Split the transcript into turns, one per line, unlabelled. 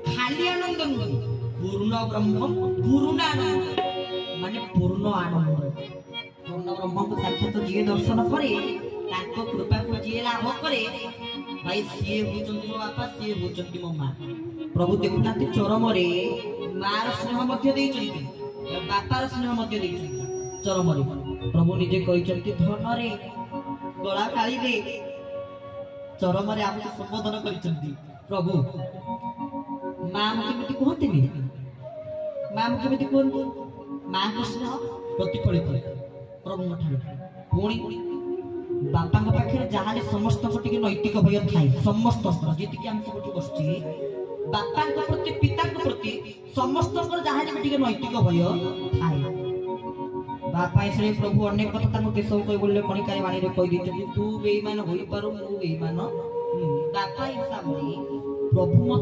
खाली आनंद नुहे पूर्ण ब्रह्म पूर्ण आनंद माने पूर्ण आनंद पूर्ण ब्रह्म को साक्षात जी दर्शन करे ताको कृपा को जी लाभ करे भाई सी होचंती मो बापा सी होचंती मो मां प्रभु देखुना चरम रे मार स्नेह मध्य देइचंती बापार स्नेह मध्य देइचंती चरम रे प्रभु निजे कहिचंती धन रे गला काली दे चरम रे हमको संबोधन करिचंती प्रभु मां केमिति कहतेनी मां केमिति कहते मां को स्नेह प्रतिफलित प्रभु ठारे पुणी बापा पाखे जहाँ समस्त नैतिक भय थाए समस्त जी आम सब बसची बापा प्रति पिता प्रति समस्त जहाँ भी नैतिक भय थाए बापा से प्रभु अनेक कथा केशव कह बोले कणिकार वाणी कहीदे तू बेईमान हो पारू मु बेईमान बापा हिसाब प्रभु